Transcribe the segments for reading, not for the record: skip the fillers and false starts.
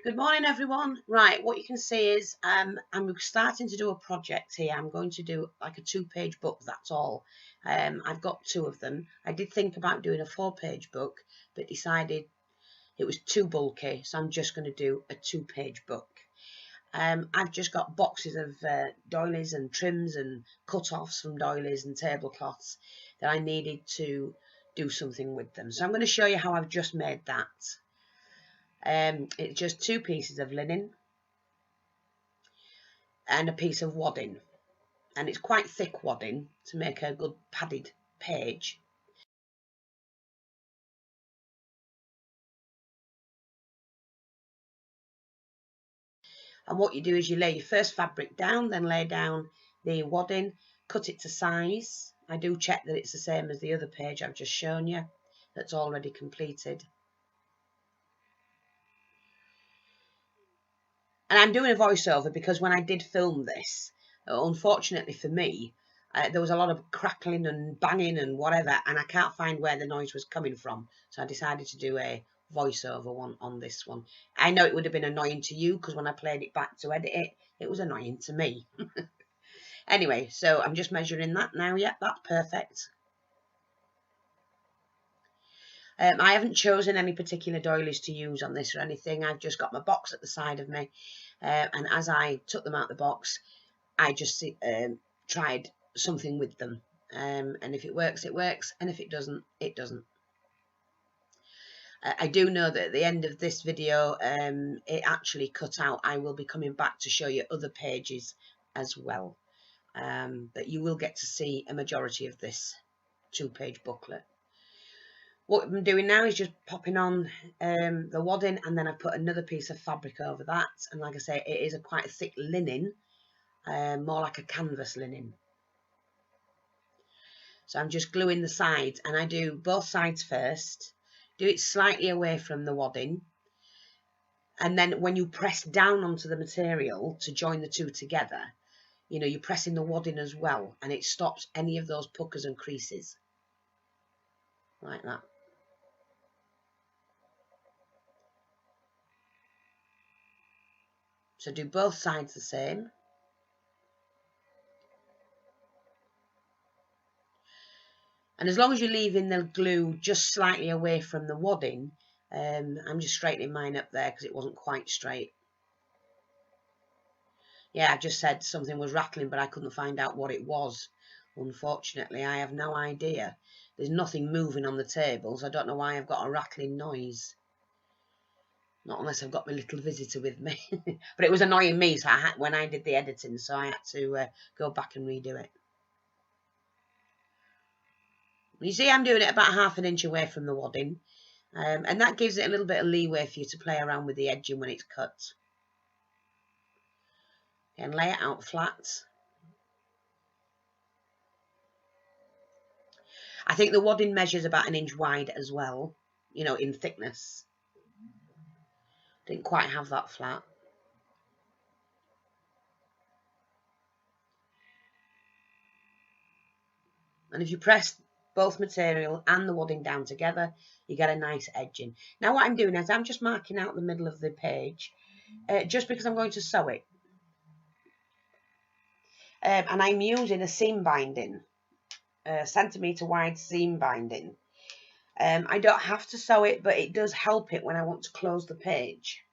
Good morning, everyone. Right, what you can see is I'm starting to do a project here. I'm going to do like a 2-page book, that's all. I've got 2 of them. I did think about doing a 4-page book, but decided it was too bulky, so I'm just going to do a 2-page book. I've just got boxes of doilies and trims and cut-offs from doilies and tablecloths that I needed to do something with them. So I'm going to show you how I've just made that. It's just 2 pieces of linen and a piece of wadding, and it's quite thick wadding to make a good padded page. And what you do is you lay your first fabric down, then lay down the wadding, cut it to size. I do check that it's the same as the other page I've just shown you that's already completed. And I'm doing a voiceover because when I did film this, unfortunately for me, there was a lot of crackling and banging and whatever, and I can't find where the noise was coming from. So I decided to do a voiceover one on this one. I know it would have been annoying to you because when I played it back to edit it, it was annoying to me. Anyway, so I'm just measuring that now. Yep, that's perfect. I haven't chosen any particular doilies to use on this or anything. I've just got my box at the side of me. And as I took them out of the box, I just tried something with them. And if it works, it works. And if it doesn't, it doesn't. I do know that at the end of this video, it actually cut out. I will be coming back to show you other pages as well. But you will get to see a majority of this 2-page booklet. What I'm doing now is just popping on the wadding, and then I put another piece of fabric over that. And like I say, it is a quite thick linen, more like a canvas linen. So I'm just gluing the sides, and I do both sides first. Do it slightly away from the wadding. And then when you press down onto the material to join the two together, you know, you're pressing the wadding as well, and it stops any of those puckers and creases. Like that. So do both sides the same. And as long as you're leaving the glue just slightly away from the wadding, I'm just straightening mine up there because it wasn't quite straight. Yeah, I just said something was rattling, but I couldn't find out what it was. Unfortunately, I have no idea. There's nothing moving on the table, so I don't know why I've got a rattling noise. Not unless I've got my little visitor with me. But it was annoying me so when I did the editing, so I had to go back and redo it. You see, I'm doing it about ½ inch away from the wadding. And that gives it a little bit of leeway for you to play around with the edging when it's cut. And lay it out flat. I think the wadding measures about 1 inch wide as well, you know, in thickness. Didn't quite have that flat. And if you press both material and the wadding down together, you get a nice edging. Now what I'm doing is I'm just marking out the middle of the page, just because I'm going to sew it. And I'm using a seam binding, a centimetre wide seam binding. I don't have to sew it, but it does help it when I want to close the page.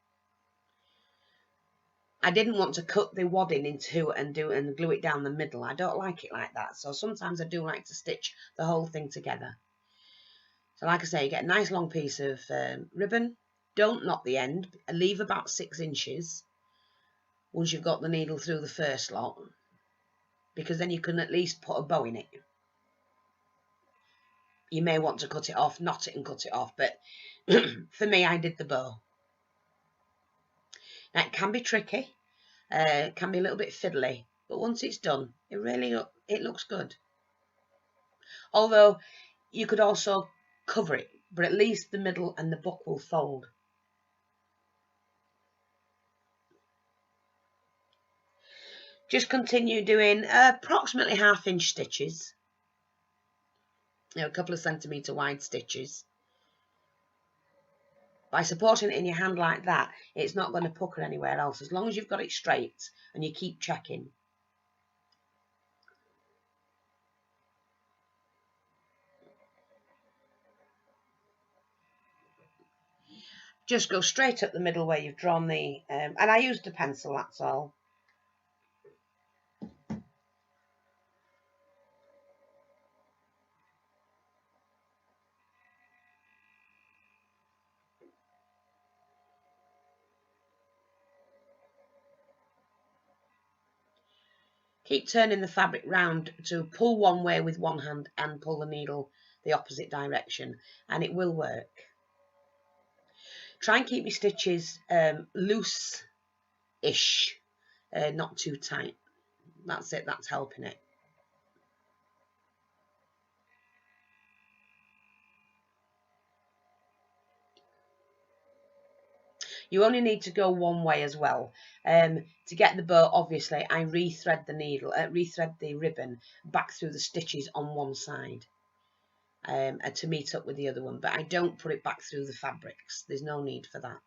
I didn't want to cut the wadding in two and glue it down the middle. I don't like it like that. So sometimes I do like to stitch the whole thing together. So like I say, you get a nice long piece of ribbon. Don't knot the end. Leave about 6 inches once you've got the needle through the first lot, because then you can at least put a bow in it. You may want to cut it off, knot it and cut it off, but for me, I did the bow. Now, it can be tricky. It can be a little bit fiddly, but once it's done, it looks good. Although you could also cover it, but at least the middle and the book will fold. Just continue doing approximately ½ inch stitches, you know, a couple of centimetre wide stitches By supporting it in your hand like that, it's not going to pucker anywhere else, as long as you've got it straight and you keep checking. Just go straight up the middle where you've drawn the, and I used a pencil, that's all. Keep turning the fabric round to pull one way with one hand and pull the needle the opposite direction, and it will work. Try and keep your stitches loose-ish, not too tight. That's it, that's helping it. You only need to go one way as well. To get the bow, obviously, I rethread the needle, rethread the ribbon back through the stitches on one side to meet up with the other one, but I don't put it back through the fabrics. There's no need for that.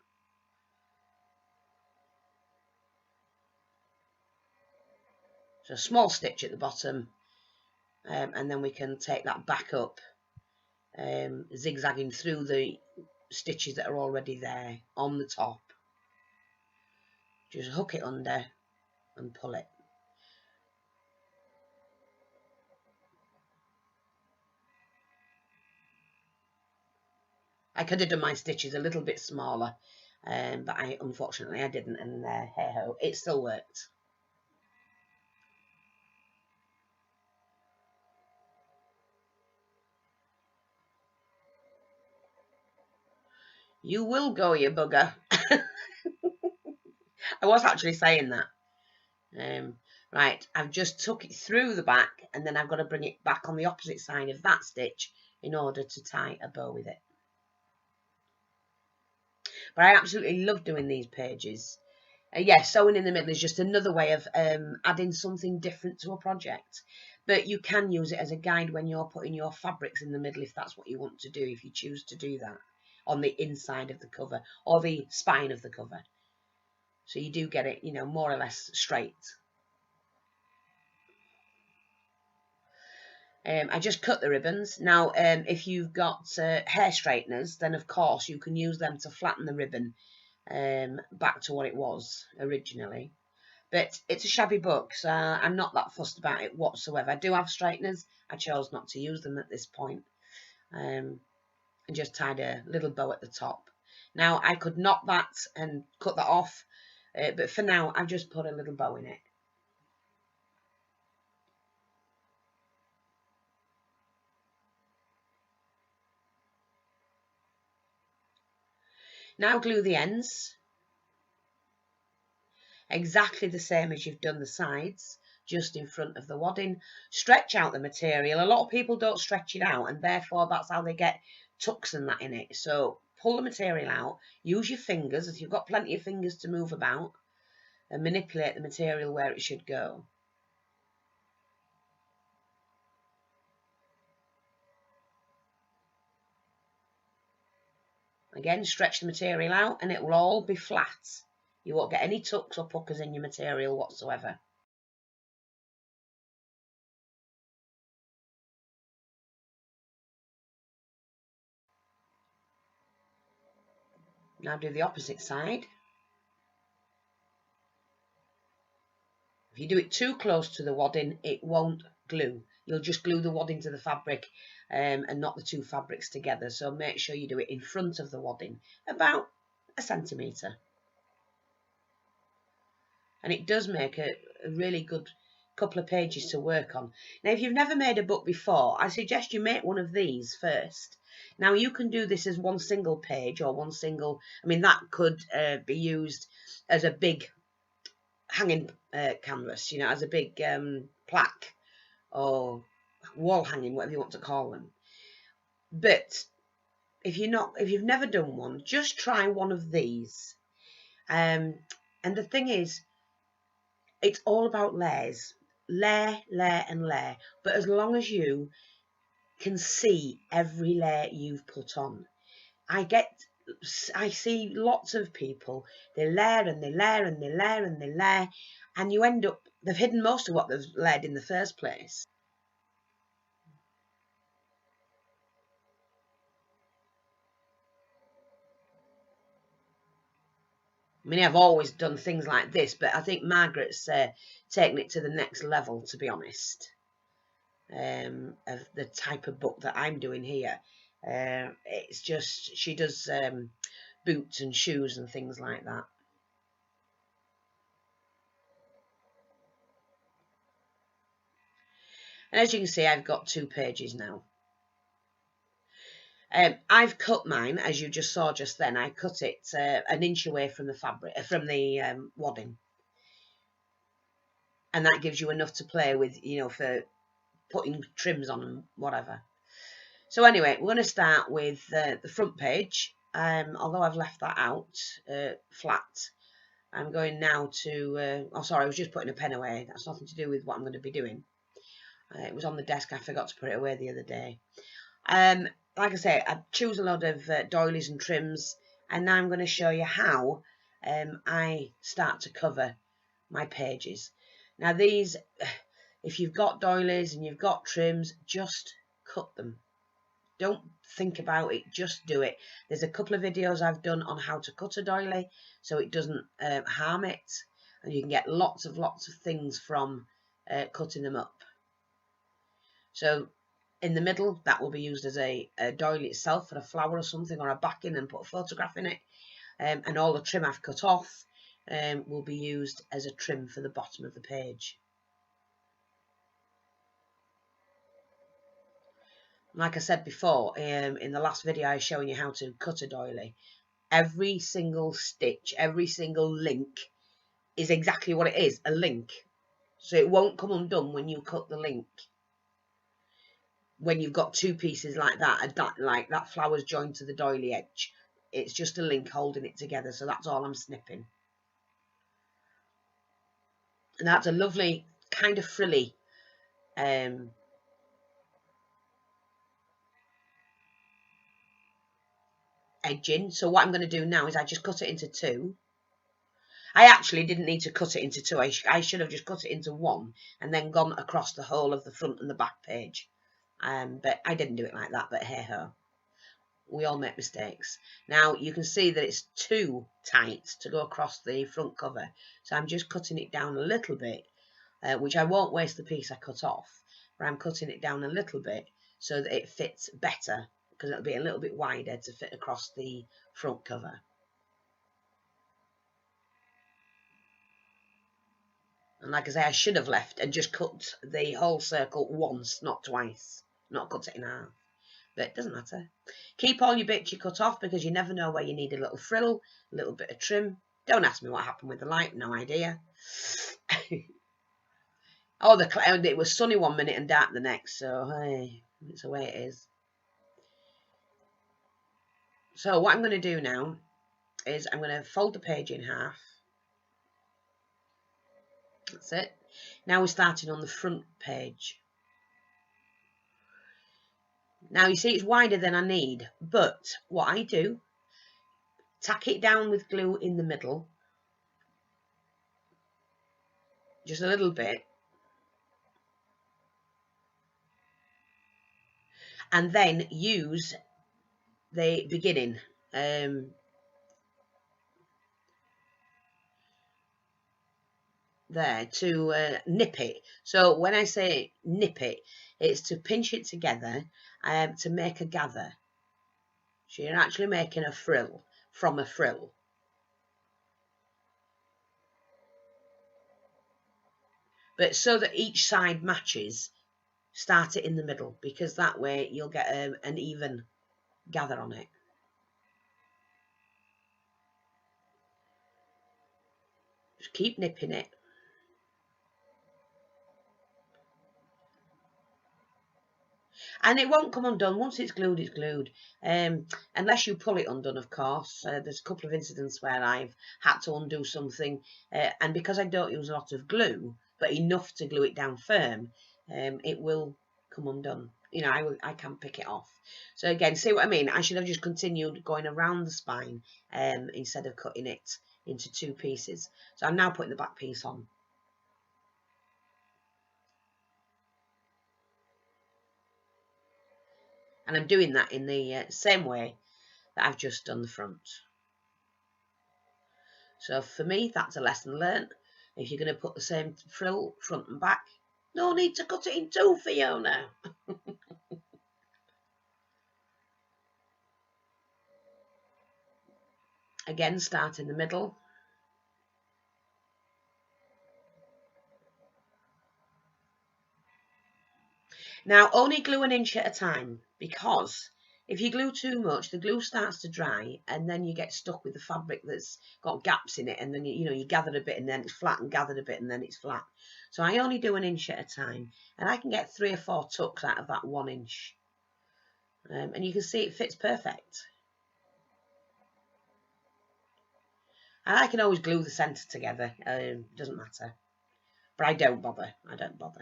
So a small stitch at the bottom, and then we can take that back up, zigzagging through the stitches that are already there on the top. Just hook it under and pull it. I could have done my stitches a little bit smaller, but unfortunately I didn't, and hey ho, it still worked. You will go, you bugger. I was actually saying that. Right, I've just took it through the back, and then I've got to bring it back on the opposite side of that stitch in order to tie a bow with it. But I absolutely love doing these pages. Yeah, sewing in the middle is just another way of adding something different to a project. But you can use it as a guide when you're putting your fabrics in the middle, if that's what you want to do, if you choose to do that on the inside of the cover or the spine of the cover. So you do get it, you know, more or less straight. I just cut the ribbons. Now, if you've got hair straighteners, then of course you can use them to flatten the ribbon back to what it was originally. But it's a shabby book, so I'm not that fussed about it whatsoever. I do have straighteners. I chose not to use them at this point. And just tied a little bow at the top. Now, I could knot that and cut that off, but for now, I've just put a little bow in it. Now glue the ends. Exactly the same as you've done the sides, just in front of the wadding. Stretch out the material. A lot of people don't stretch it out, and therefore that's how they get tucks and that in it. So pull the material out, use your fingers, if you've got plenty of fingers to move about, and manipulate the material where it should go. Again, stretch the material out and it will all be flat. You won't get any tucks or puckers in your material whatsoever. Now do the opposite side. If you do it too close to the wadding, it won't glue. You'll just glue the wadding to the fabric and not the two fabrics together. So make sure you do it in front of the wadding, about a centimetre. And it does make a really good couple of pages to work on. Now, if you've never made a book before, I suggest you make one of these first. Now, you can do this as one single page or one single, I mean, that could be used as a big hanging canvas, you know, as a big plaque or wall hanging, whatever you want to call them. But if you've never done one, just try one of these. And the thing is, it's all about layers. Layer, layer and layer. But as long as you can see every layer you've put on. I get I see lots of people, they layer and they layer and they layer and they layer, and you end up, they've hidden most of what they've layered in the first place. I mean, I've always done things like this, but I think Margaret's taken it to the next level, to be honest, of the type of book that I'm doing here. It's just, she does boots and shoes and things like that. And as you can see, I've got 2 pages now. I've cut mine, as you just saw just then. I cut it 1 inch away from the fabric, from the wadding, and that gives you enough to play with, you know, for putting trims on and whatever. So anyway, we're going to start with the front page. Although I've left that out flat, I'm going now to. Oh, sorry, I was just putting a pen away. That's nothing to do with what I'm going to be doing. It was on the desk. I forgot to put it away the other day. Like I say, I choose a lot of doilies and trims, and now I'm going to show you how I start to cover my pages. Now these, if you've got doilies and you've got trims, just cut them. Don't think about it, just do it. There's a couple of videos I've done on how to cut a doily so it doesn't harm it, and you can get lots of things from cutting them up. So in the middle, that will be used as a doily itself for a flower or something, or a backing, and put a photograph in it. And all the trim I've cut off will be used as a trim for the bottom of the page. Like I said before, in the last video I was showing you how to cut a doily. Every single stitch, every single link is exactly what it is, a link. So it won't come undone when you cut the link. When you've got 2 pieces like that, like that flower's joined to the doily edge, it's just a link holding it together. So that's all I'm snipping. And that's a lovely kind of frilly edging. So what I'm going to do now is I just cut it into 2. I actually didn't need to cut it into 2. I should have just cut it into 1 and then gone across the whole of the front and the back page. But I didn't do it like that, but hey ho. We all make mistakes. Now you can see that it's too tight to go across the front cover. So I'm just cutting it down a little bit, which I won't waste the piece I cut off, but I'm cutting it down a little bit so that it fits better, because it'll be a little bit wider to fit across the front cover. And like I say, I should have left and just cut the whole circle once, not twice. Not cut it in half. But it doesn't matter. Keep all your bits you cut off, because you never know where you need a little frill, a little bit of trim. Don't ask me what happened with the light, no idea. Oh, the cloud, it was sunny one minute and dark the next, so hey, it's the way it is. So what I'm going to do now is I'm going to fold the page in half. That's it. Now we're starting on the front page. Now you see it's wider than I need, but what I do, tack it down with glue in the middle, just a little bit, and then use the beginning there to nip it. So when I say nip it, it's to pinch it together to make a gather. So you're actually making a frill from a frill. But so that each side matches, start it in the middle, because that way you'll get an even gather on it. Just keep nipping it. And it won't come undone. Once it's glued, it's glued. Unless you pull it undone, of course. There's a couple of incidents where I've had to undo something. And because I don't use a lot of glue, but enough to glue it down firm, it will come undone. you know, I can pick it off. So again, see what I mean? I should have just continued going around the spine instead of cutting it into 2 pieces. So I'm now putting the back piece on. And I'm doing that in the same way that I've just done the front. So for me, that's a lesson learnt. If you're going to put the same frill front and back, no need to cut it in 2, Fiona. Again, start in the middle. Now, only glue an inch at a time, because if you glue too much, the glue starts to dry, and then you get stuck with the fabric that's got gaps in it, and then you gather a bit, and then it's flat, and gathered a bit, and then it's flat. So I only do an inch at a time, and I can get 3 or 4 tucks out of that 1 inch. And you can see it fits perfect. And I can always glue the centre together, doesn't matter. But I don't bother.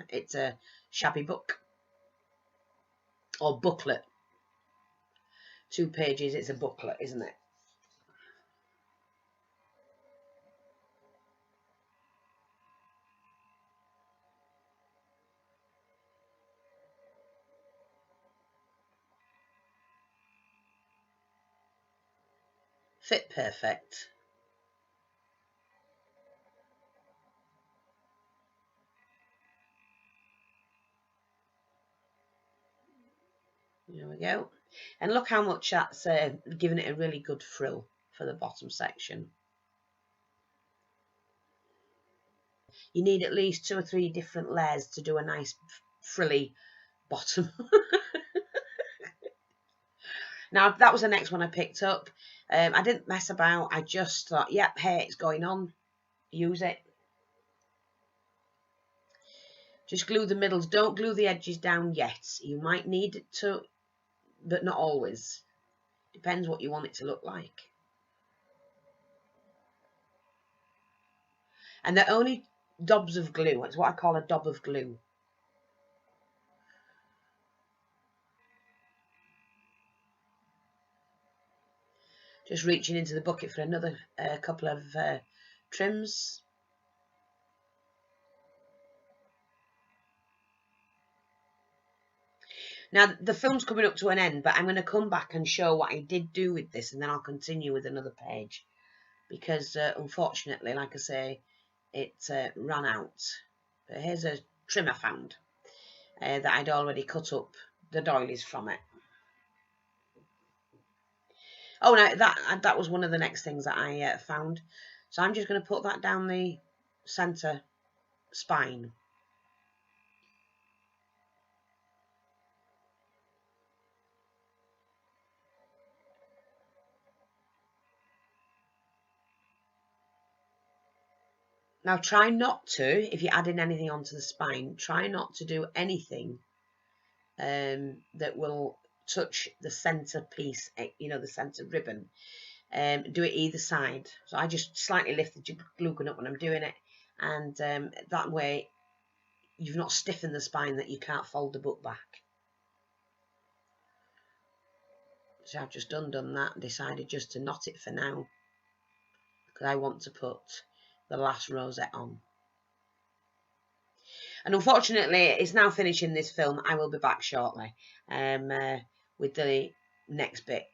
It's a shabby book. Or booklet. 2 pages, it's a booklet, isn't it? Fit perfect. There we go. And look how much that's giving it a really good frill for the bottom section. You need at least 2 or 3 different layers to do a nice frilly bottom. Now, that was the next one I picked up. I didn't mess about. I just thought, yep, hey, it's going on. Use it. Just glue the middles. Don't glue the edges down yet. You might need it to, but not always. Depends what you want it to look like. And they're only dobs of glue. It's what I call a dob of glue. Just reaching into the bucket for another couple of trims. Now, the film's coming up to an end, but I'm going to come back and show what I did do with this, and then I'll continue with another page. Because, unfortunately, like I say, it ran out. But here's a trim I found that I'd already cut up the doilies from it. Oh, no, that was one of the next things that I found. So I'm just going to put that down the centre spine. Now try not to, if you're adding anything onto the spine, try not to do anything that will touch the centre piece, you know, the centre ribbon. Do it either side. So I just slightly lift the glue gun up when I'm doing it, and that way you've not stiffened the spine that you can't fold the book back. So I've just undone that and decided just to knot it for now, because I want to put the last rosette on. And unfortunately, it's now finishing this film. I will be back shortly with the next bit.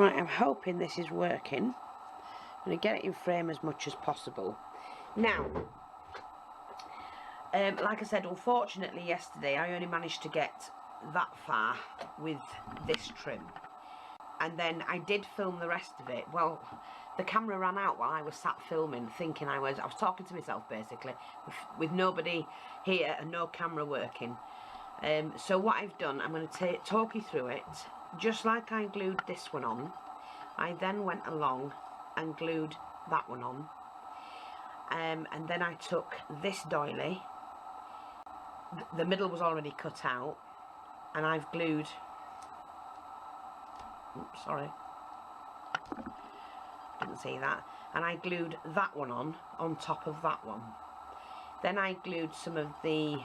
Right, I'm hoping this is working. I'm going to get it in frame as much as possible. Now, like I said, unfortunately yesterday I only managed to get that far with this trim. And then I did film the rest of it. Well, the camera ran out while I was sat filming, thinking I was talking to myself basically, with nobody here and no camera working. So what I've done, I'm going to talk you through it. Just like I glued this one on, I then went along and glued that one on. And then I took this doily, the middle was already cut out, and I've glued, oops, sorry, didn't see that, and I glued that one on top of that one. Then I glued some of the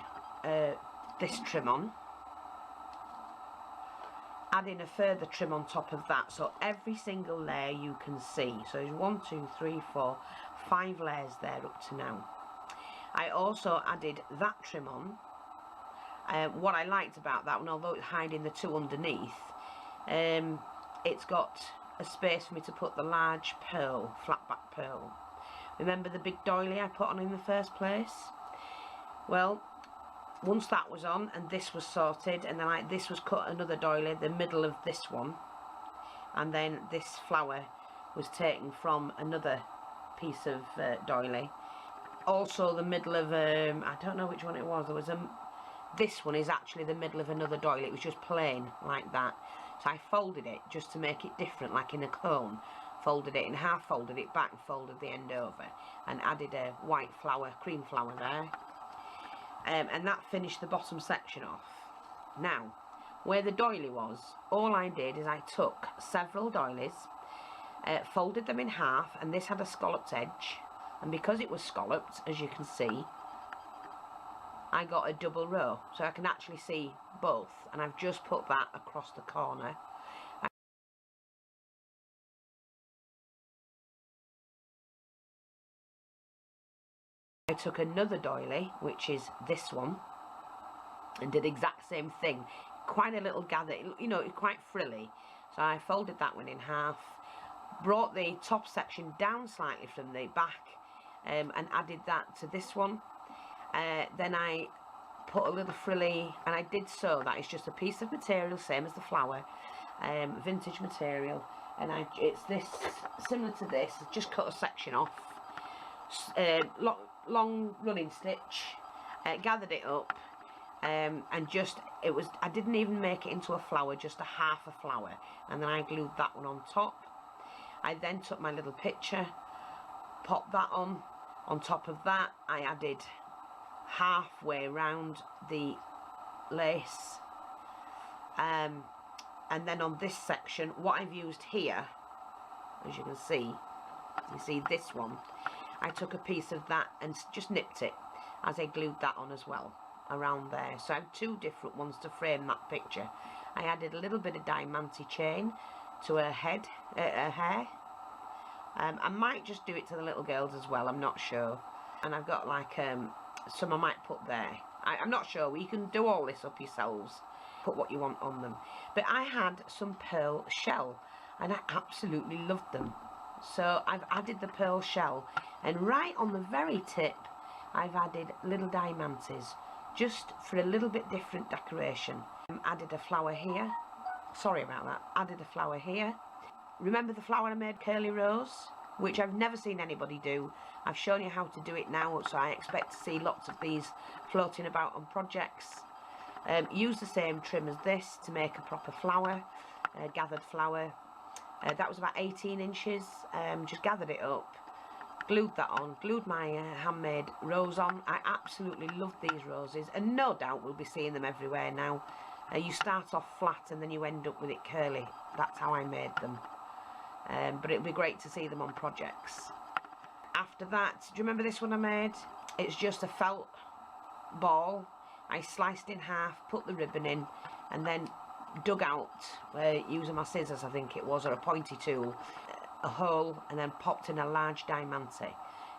this trim on, adding a further trim on top of that, so every single layer you can see. So there's 1, 2, 3, 4, 5 layers there up to now. I also added that trim on. What I liked about that one, although it's hiding the two underneath, it's got a space for me to put the large pearl, flat back pearl. Remember the big doily I put on in the first place? Well, once that was on and this was sorted, and then this was cut another doily, the middle of this one, and then this flower was taken from another piece of doily. Also the middle of, I don't know which one it was, there was this one is actually the middle of another doily. It was just plain like that. So I folded it just to make it different, like in a cone. Folded it in half, folded it back, folded the end over, and added a white flower, cream flower there. And that finished the bottom section off. Now, where the doily was, all I did is I took several doilies, folded them in half, and this had a scalloped edge, and because it was scalloped, as you can see, I got a double row, so I can actually see both, and I've just put that across the corner. I took another doily, which is this one, and did the exact same thing. Quite a little gather, you know, quite frilly. So I folded that one in half, brought the top section down slightly from the back, and added that to this one. Then I put a little frilly, and I did sew that. It's just a piece of material, same as the flower, vintage material, and it's this, similar to this, just cut a section off, long running stitch, gathered it up, and just, I didn't even make it into a flower, just a half a flower, and then I glued that one on top. I then took my little picture, popped that on top of that. I added halfway around the lace, and then on this section, what I've used here, as you can see, you see this one, I took a piece of that and just nipped it as I glued that on as well around there. So I have two different ones to frame that picture. I added a little bit of diamante chain to her head, her hair. I might just do it to the little girls as well, I'm not sure. And I've got like some I might put there. I'm not sure, you can do all this up yourselves, put what you want on them. But I had some pearl shell and I absolutely loved them. So I've added the pearl shell, and right on the very tip I've added little diamantes, just for a little bit different decoration. Added a flower here, sorry about that, added a flower here. Remember the flower I made, curly rose, which I've never seen anybody do. I've shown you how to do it now, so I expect to see lots of these floating about on projects. Use the same trim as this to make a proper flower, gathered flower. That was about 18 inches, just gathered it up, glued that on, glued my handmade rose on. I absolutely love these roses, and no doubt we'll be seeing them everywhere now. You start off flat and then you end up with it curly. That's how I made them. But it'll be great to see them on projects. After that, do you remember this one I made? It's just a felt ball. I sliced in half, put the ribbon in, and then dug out, using my scissors I think it was, or a pointy tool, a hole, and then popped in a large diamante.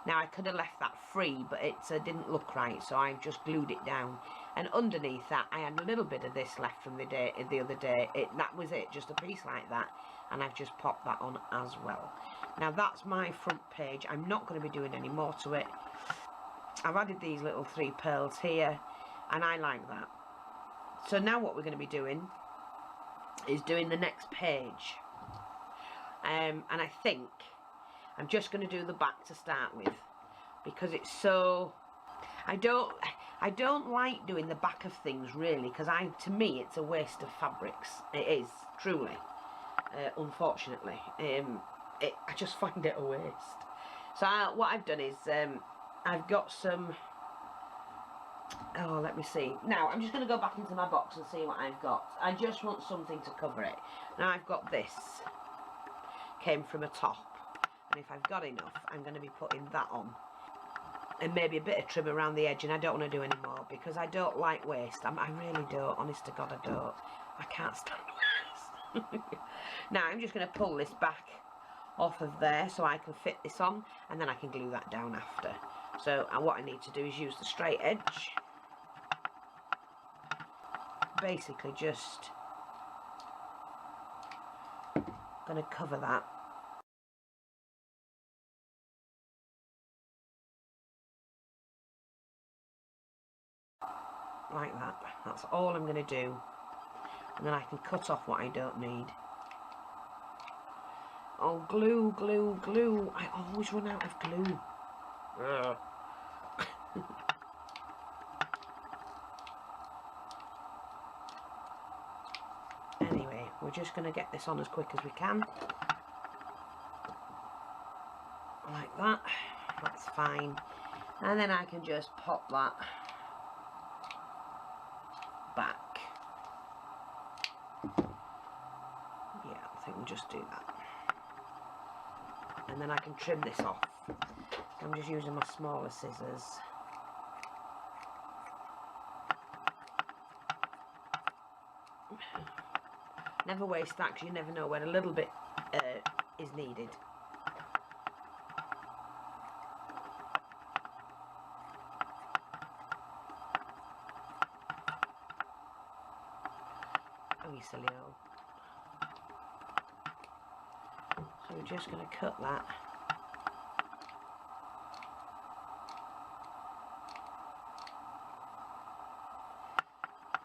Now I could have left that free, but it didn't look right, so I've just glued it down. And underneath that I had a little bit of this left from the other day. That was it, just a piece like that, and I've just popped that on as well. Now that's my front page. I'm not going to be doing any more to it. I've added these little 3 pearls here, and I like that. So now what we're going to be doing is doing the next page, and I think I'm just going to do the back to start with, because it's so, I I don't like doing the back of things really, because to me it's a waste of fabrics. It is, truly. Unfortunately. I just find it a waste. So what I've done is, I've got some... Oh, let me see. Now, I'm just going to go back into my box and see what I've got. I just want something to cover it. Now, I've got this. Came from a top. And if I've got enough, I'm going to be putting that on. And maybe a bit of trim around the edge, and I don't want to do any more because I don't like waste. I really don't. Honest to God, I don't. I can't stand waste. Now, I'm just going to pull this back off of there so I can fit this on, and then I can glue that down after. So what I need to do is use the straight edge. Basically just going to cover that. Like that. That's all I'm going to do. And then I can cut off what I don't need. Oh, glue, glue, glue. I always run out of glue. Anyway, we're just going to get this on as quick as we can. Like that. That's fine. And then I can just pop that back. Yeah, I think we'll just do that. And then I can trim this off. I'm just using my smaller scissors. Never waste that, because you never know when a little bit is needed. Oh, you silly old. So we're just going to cut that.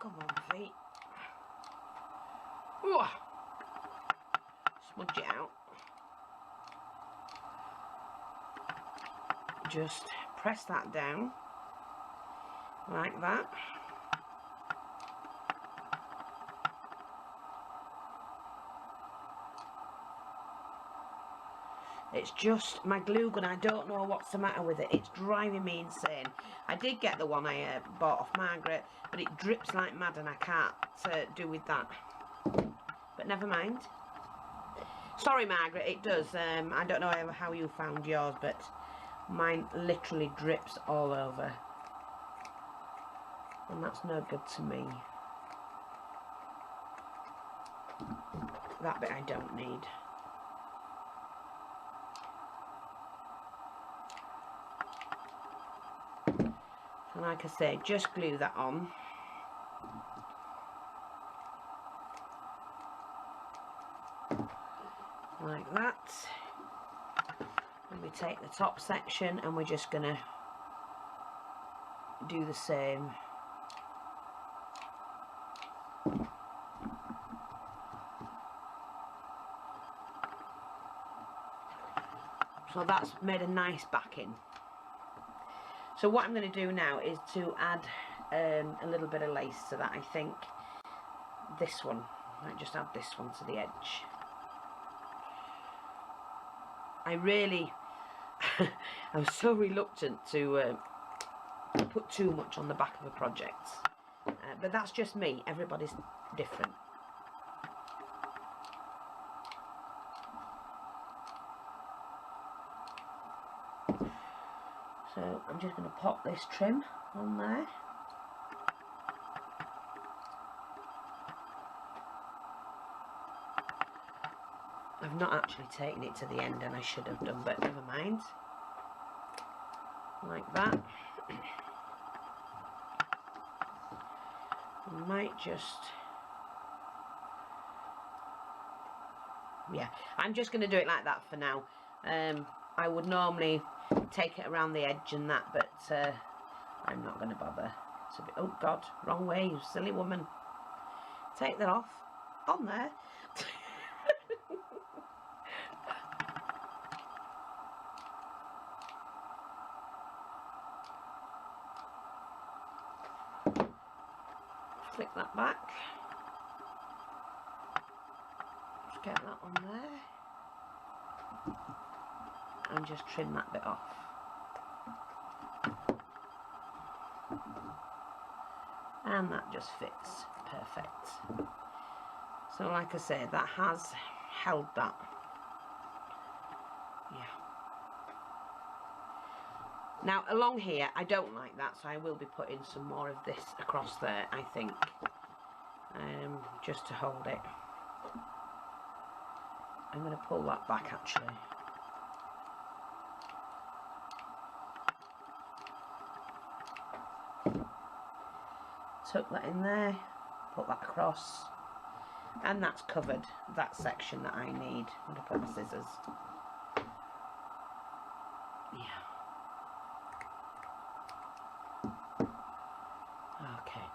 Come on, feet. Ooh. Smudge it out. Just press that down like that. It's just my glue gun. I don't know what's the matter with it. It's driving me insane. I did get the one I bought off Margaret, but it drips like mad and I can't do with that. But never mind. Sorry, Margaret, it does. I don't know how you found yours, but mine literally drips all over. And that's no good to me. That bit I don't need. And like I say, just glue that on. Like that. And we take the top section and we're just going to do the same. So that's made a nice backing. So what I'm going to do now is to add a little bit of lace to that. I think this one, I might just add this one to the edge. I'm so reluctant to put too much on the back of a project. But that's just me. Everybody's different. So I'm just going to pop this trim on there. I've not actually taken it to the end and I should have done, but never mind. Like that. I might just... Yeah, I'm just going to do it like that for now. I would normally take it around the edge and that, but I'm not going to bother. Oh God, wrong way, you silly woman. Take that off. On there. take that back. Just get that on there. And just trim that bit off. And that just fits perfect. So like I say, that has held that. Yeah. Now along here, I don't like that, so I will be putting some more of this across there, I think. Just to hold it. I'm going to pull that back actually. Tuck that in there, put that across, and that's covered that section that I need. I'm going to put my scissors. Yeah. Okay.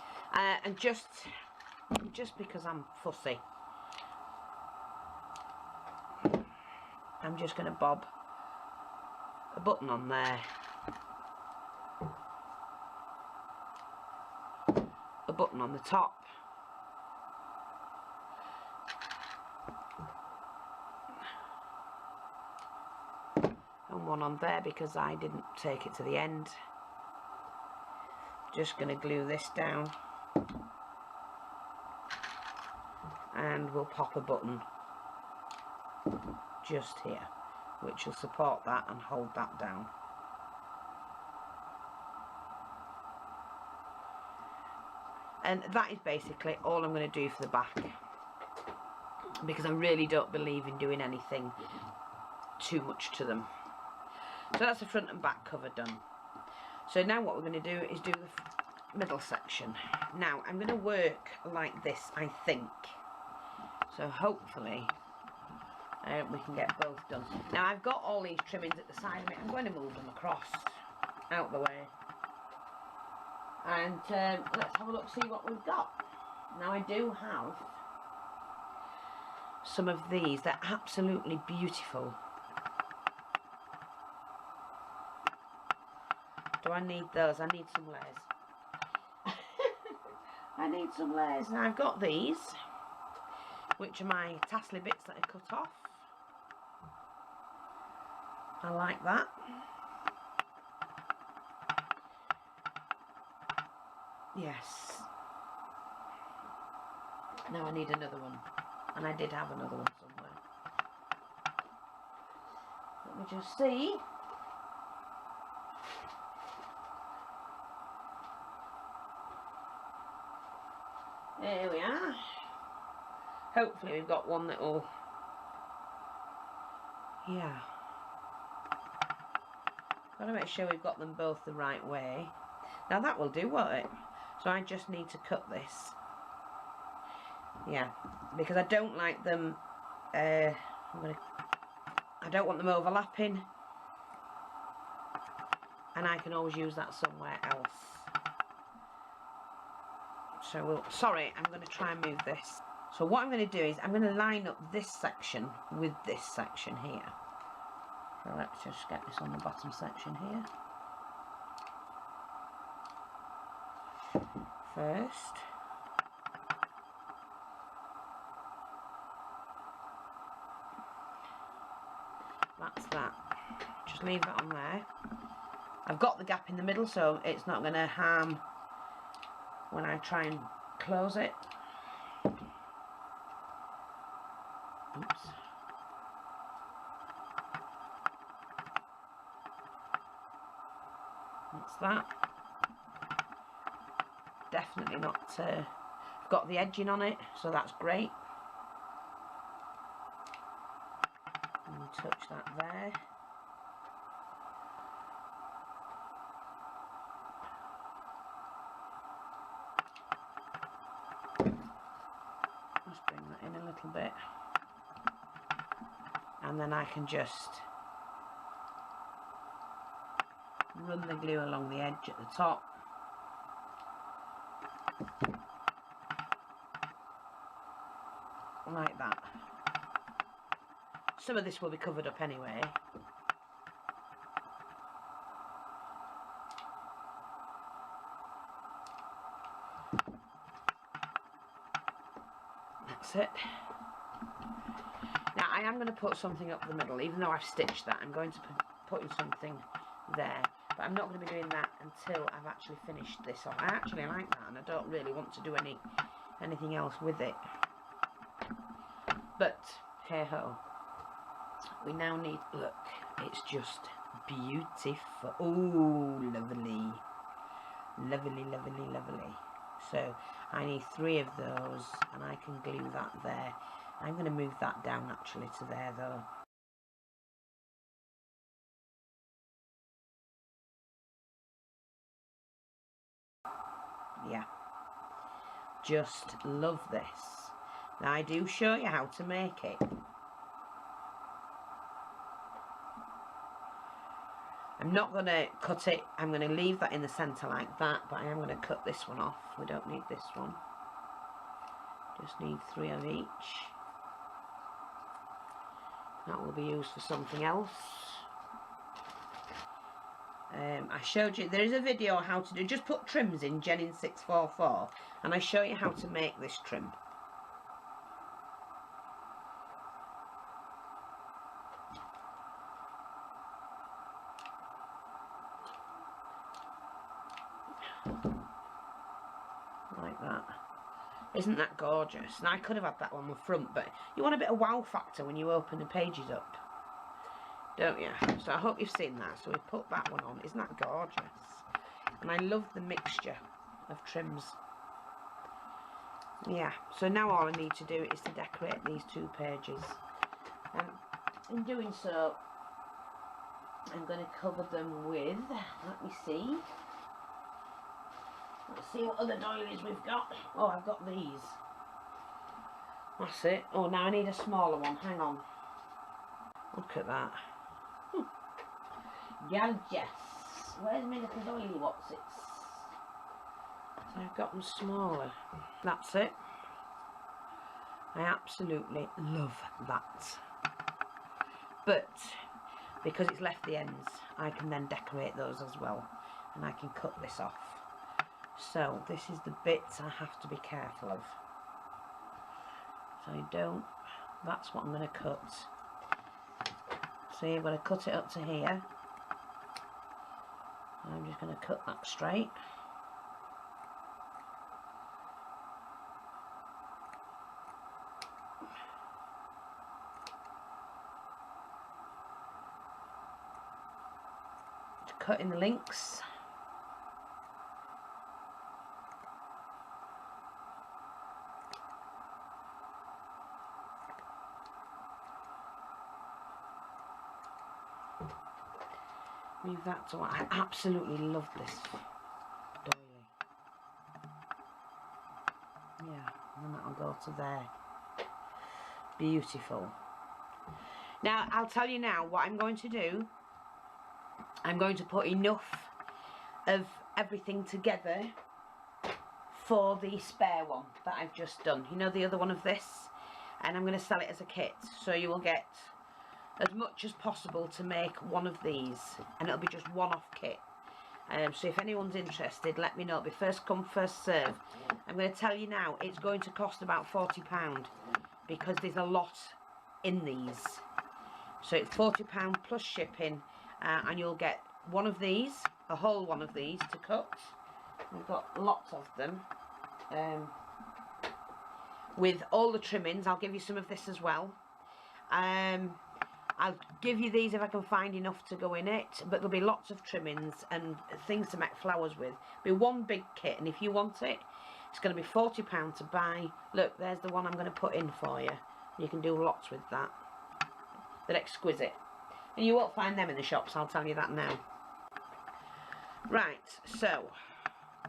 And just because I'm fussy, I'm just going to bob a button on there, a button on the top, and one on there because I didn't take it to the end. Just going to glue this down, and we'll pop a button just here, which will support that and hold that down. And that is basically all I'm going to do for the back, because I really don't believe in doing anything too much to them. So that's the front and back cover done. So now what we're going to do is do the middle section. Now I'm going to work like this, I think. So hopefully we can get both done. Now I've got all these trimmings at the side of it. I'm going to move them across, out the way. And let's have a look, see what we've got. Now I do have some of these. They're absolutely beautiful. Do I need those? I need some layers. I need some layers. Now I've got these, which are my tassely bits that I cut off. I like that. Yes. Now I need another one. And I did have another one somewhere. Let me just see. There we are. Hopefully we've got one that will... Yeah. Got to make sure we've got them both the right way. Now that will do, won't it? So I just need to cut this. Yeah. Because I don't like them... I don't want them overlapping. And I can always use that somewhere else. So we'll, sorry, I'm going to try and move this. So what I'm going to do is I'm going to line up this section with this section here. So let's just get this on the bottom section here. First. That's that. Just leave that on there. I've got the gap in the middle, so it's not going to harm when I try and close it. Oops. That's that. Definitely not, I've got the edging on it, so that's great. And touch that there. Just bring that in a little bit. And then I can just run the glue along the edge at the top. Like that. Some of this will be covered up anyway. that's it. Now I am going to put something up the middle, even though I've stitched that. I'm going to put in something there, but I'm not going to be doing that until I've actually finished this off. I actually like that, and I don't really want to do anything else with it. But hey ho, we now need, look, it's just beautiful. Oh, lovely, lovely, lovely, lovely. So I need 3 of those, and I can glue that there. I'm going to move that down actually to there though. Yeah, just love this. Now I do show you how to make it. I'm not going to cut it, I'm going to leave that in the centre like that, but I am going to cut this one off. We don't need this one. Just need 3 of each. That will be used for something else. I showed you, there is a video on how to do, just put trims in jennings644, and I show you how to make this trim. Like that. Isn't that gorgeous? Now I could have had that on the front, but you want a bit of wow factor when you open the pages up, don't you? So I hope you've seen that. So we put that one on. Isn't that gorgeous? And I love the mixture of trims. Yeah, so now all I need to do is to decorate these 2 pages, and in doing so I'm going to cover them with, let me see, let's see what other doilies we've got. Oh, I've got these. That's it. Oh, now I need a smaller one. Hang on. Look at that. Gorgeous. Where's my little doily? What's it? So I've got them smaller. That's it. I absolutely love that. But because it's left the ends, I can then decorate those as well, and I can cut this off. So this is the bits I have to be careful of. So I don't, that's what I'm going to cut. So you're going to cut it up to here. I'm just going to cut that straight. Cut in the links. Move that to, I absolutely love this doily. Yeah, and then that'll go to there. Beautiful. Now I'll tell you now what I'm going to do. I'm going to put enough of everything together for the spare one that I've just done. You know, the other one of this, and I'm going to sell it as a kit, so you will get as much as possible to make one of these, and it'll be just one-off kit. So if anyone's interested, let me know. It'll be first come, first serve. I'm going to tell you now, it's going to cost about £40 because there's a lot in these. So it's £40 plus shipping, and you'll get one of these, a whole one of these to cut. We've got lots of them. With all the trimmings, I'll give you some of this as well. I'll give you these if I can find enough to go in it, but there'll be lots of trimmings and things to make flowers with. It'll be one big kit, and if you want it, it's going to be £40 to buy. Look, there's the one I'm going to put in for you. You can do lots with that. They're exquisite. And you won't find them in the shops, I'll tell you that now. Right, so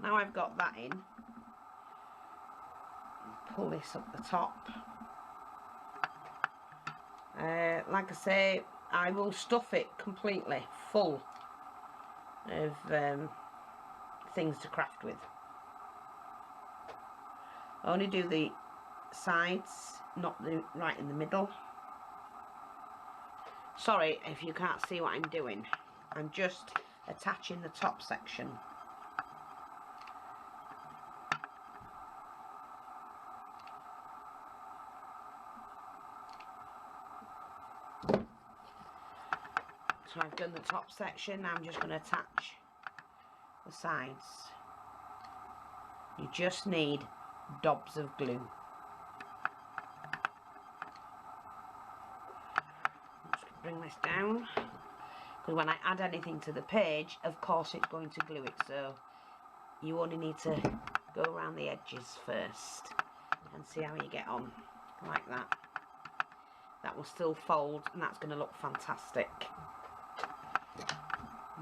now I've got that in. Pull this up the top. Like I say, I will stuff it completely full of things to craft with. I only do the sides, not the right in the middle. Sorry if you can't see what I'm doing. I'm just attaching the top section. So I've done the top section. Now I'm just going to attach the sides. You just need dobs of glue. Just bring this down, because when I add anything to the page, of course it's going to glue it, so you only need to go around the edges first and see how you get on, like that. That will still fold, and that's going to look fantastic.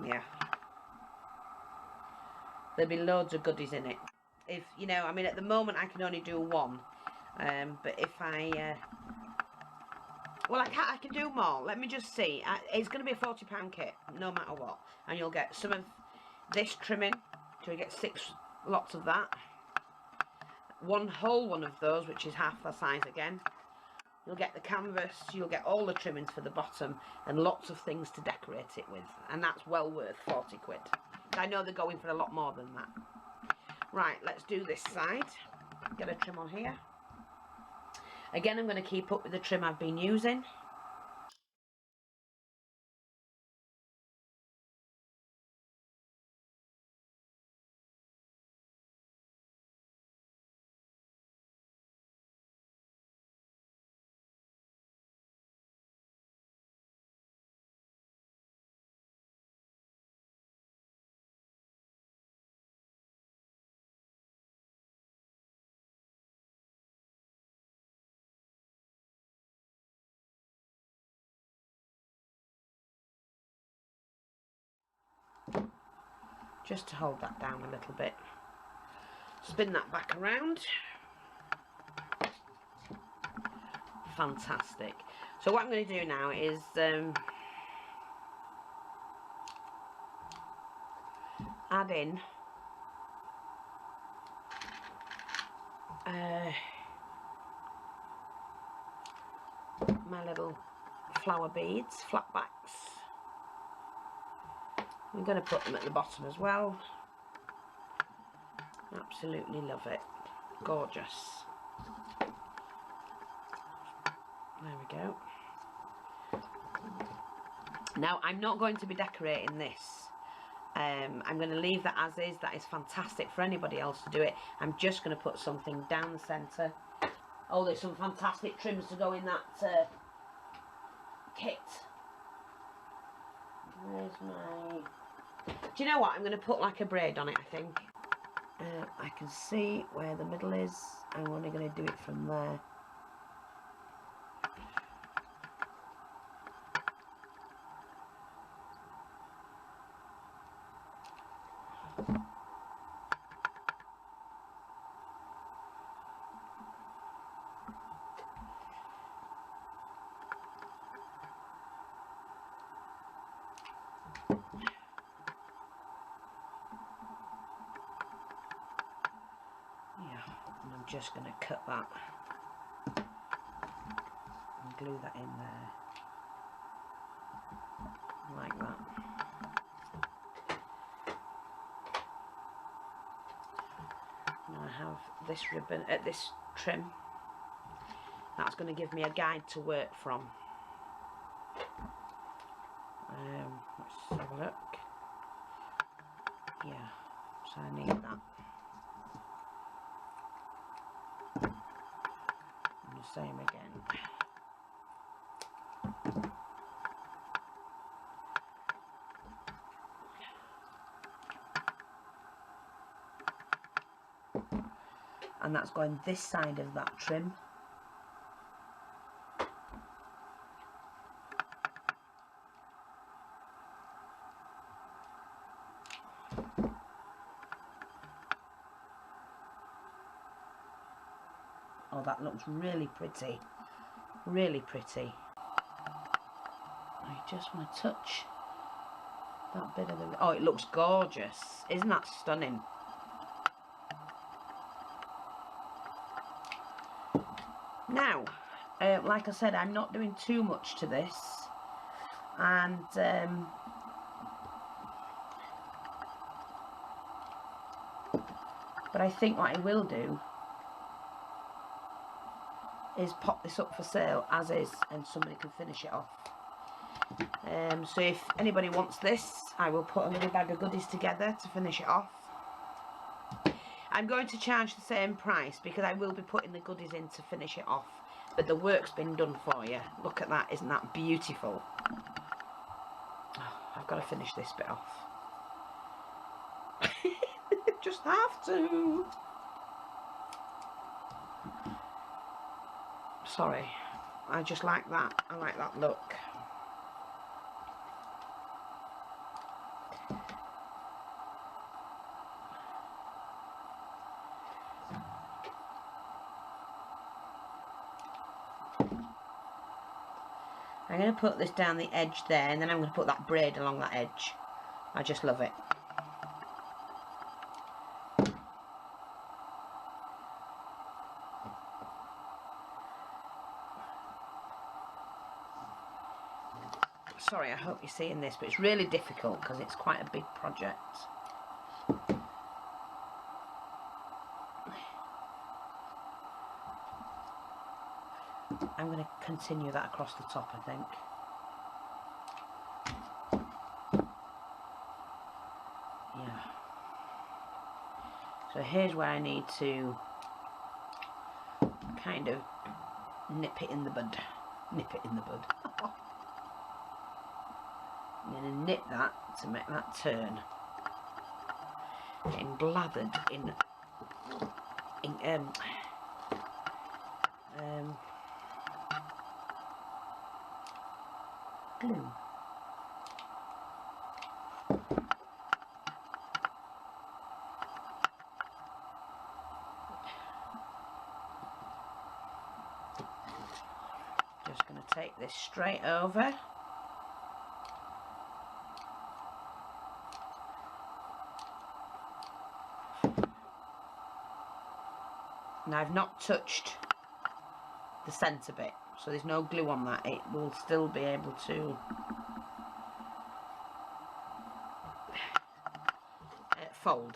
Yeah, there'll be loads of goodies in it. If you know, I mean, at the moment I can only do one, but if I well, I can do more. Let me just see. It's going to be a £40 kit no matter what, and you'll get some of this trimming, so you get 6 lots of that, one whole one of those, which is half the size again. You'll get the canvas, you'll get all the trimmings for the bottom, and lots of things to decorate it with. And that's well worth 40 quid. I know they're going for a lot more than that. Right, let's do this side. Get a trim on here. Again, I'm going to keep up with the trim I've been using. Just to hold that down a little bit. Spin that back around. Fantastic. So what I'm going to do now is add in my little flower beads, flatbacks. I'm going to put them at the bottom as well. Absolutely love it. Gorgeous. There we go. Now I'm not going to be decorating this. I'm going to leave that as is. That is fantastic for anybody else to do it. I'm just going to put something down the centre. Oh, there's some fantastic trims to go in that kit. Where's my... Do you know what? I'm going to put like a braid on it, I think. I can see where the middle is. I'm only going to do it from there. And I'm just going to cut that and glue that in there like that. Now I have this ribbon at this trim. That's going to give me a guide to work from. Let's have a look. Yeah, so I need that. Same again. And that's going this side of that trim. Oh, that looks really pretty. Really pretty. I just want to touch that bit of the... Oh, it looks gorgeous. Isn't that stunning? Now, like I said, I'm not doing too much to this. And... but I think what I will do is pop this up for sale as is, and somebody can finish it off. So if anybody wants this, I will put a little bag of goodies together to finish it off. I'm going to charge the same price because I will be putting the goodies in to finish it off, but the work's been done for you. Look at that, isn't that beautiful? Oh, I've got to finish this bit off. Just have to. Sorry, I just like that. I like that look. I'm going to put this down the edge there, and then I'm going to put that braid along that edge. I just love it. Sorry, I hope you're seeing this, but it's really difficult because it's quite a big project. I'm going to continue that across the top, I think. Yeah. So here's where I need to kind of nip it in the bud. Nip it in the bud. I'm going to nip that to make that turn. Getting blathered in glue. Just going to take this straight over. Now I've not touched the centre bit, so there's no glue on that. It will still be able to fold.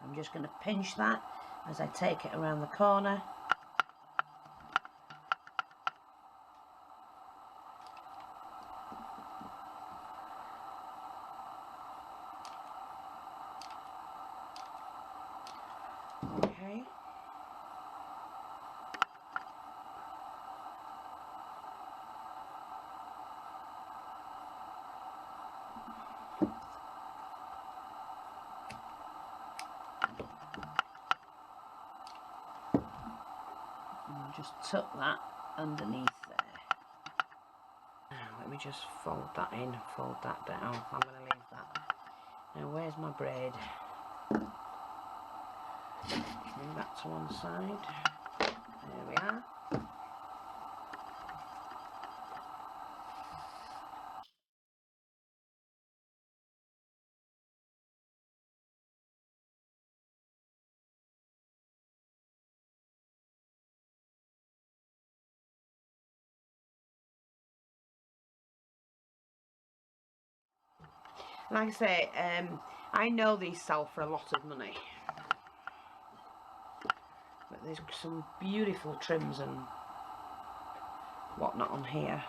I'm just going to pinch that as I take it around the corner. Okay. And just tuck that underneath there. Now let me just fold that in, fold that down. I'm going to leave that. Now where's my braid? Bring that to one side. There we are. Like I say, I know these sell for a lot of money, but there's some beautiful trims and whatnot on here.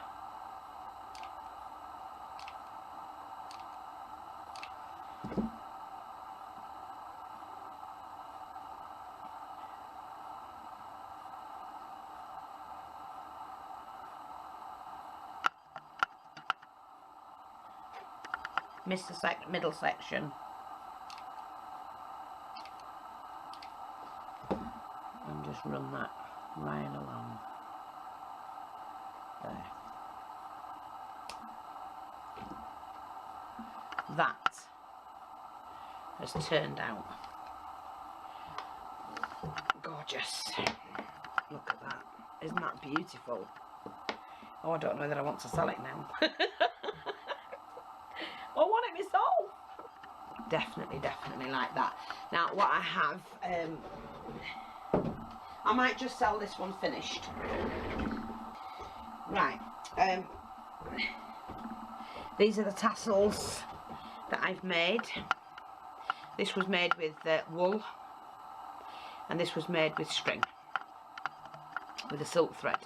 Missed the middle section. And just run that right along there. That has turned out gorgeous. Look at that. Isn't that beautiful? Oh, I don't know whether I want to sell it now. I want it myself. Definitely like that. Now what I have, I might just sell this one finished. Right, these are the tassels that I've made. This was made with wool, and this was made with string, with a silk thread.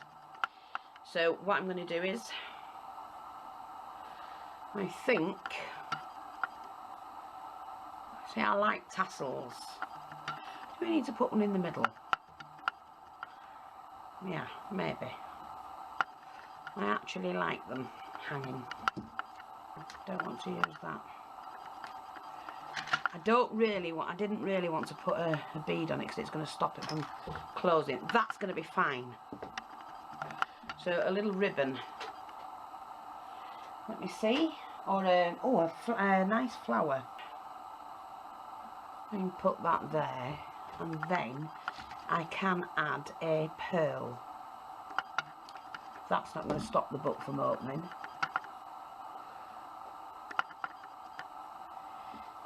So what I'm going to do is, I think, see, I like tassels. Do we need to put one in the middle? Yeah, maybe. I actually like them hanging. Don't want to use that. I didn't really want to put a bead on it because it's going to stop it from closing. That's going to be fine. So a little ribbon. Let me see. Or a nice flower. I can put that there, and then I can add a pearl. That's not going to stop the book from opening.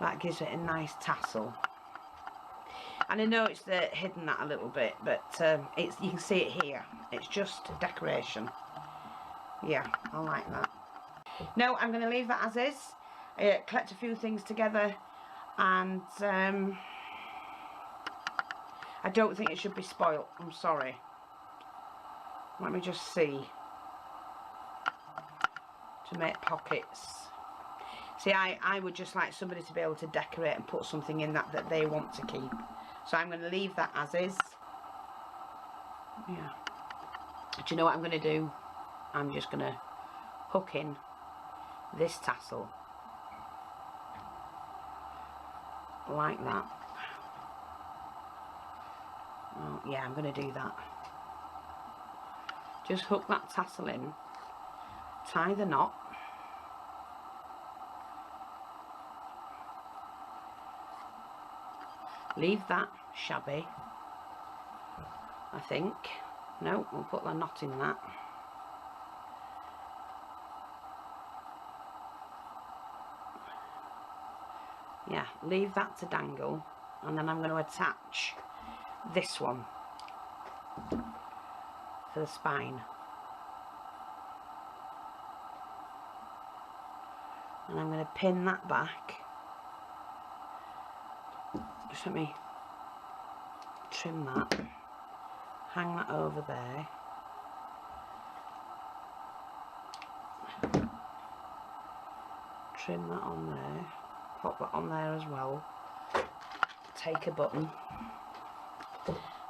That gives it a nice tassel. And I know it's hidden that a little bit, but you can see it here. It's just decoration. Yeah, I like that. No, I'm going to leave that as is. Collect a few things together, and I don't think it should be spoilt. I'm sorry. Let me just see. To make pockets. See, I would just like somebody to be able to decorate and put something in that they want to keep. So I'm going to leave that as is. Yeah. Do you know what I'm going to do? I'm just going to hook in this tassel. Like that. Oh, yeah, I'm going to do that. Just hook that tassel in. Tie the knot. Leave that shabby, I think. No, we'll put the knot in that. Yeah, leave that to dangle, and then I'm going to attach this one for the spine. And I'm going to pin that back. Just let me trim that, hang that over there. Trim that on there, pop that on there as well. Take a button,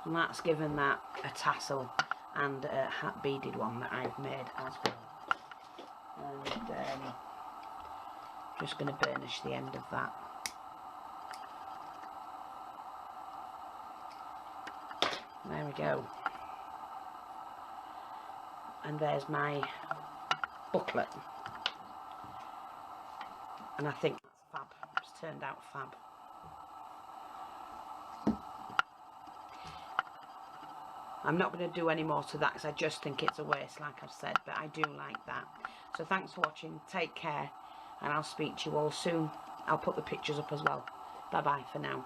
and that's given that a tassel and a hat beaded one that I've made as well. And just going to burnish the end of that. There we go. And there's my booklet. And I think that's fab. It's turned out fab. I'm not going to do any more to that because I just think it's a waste, like I've said, but I do like that. So thanks for watching. Take care, and I'll speak to you all soon. I'll put the pictures up as well. Bye bye for now.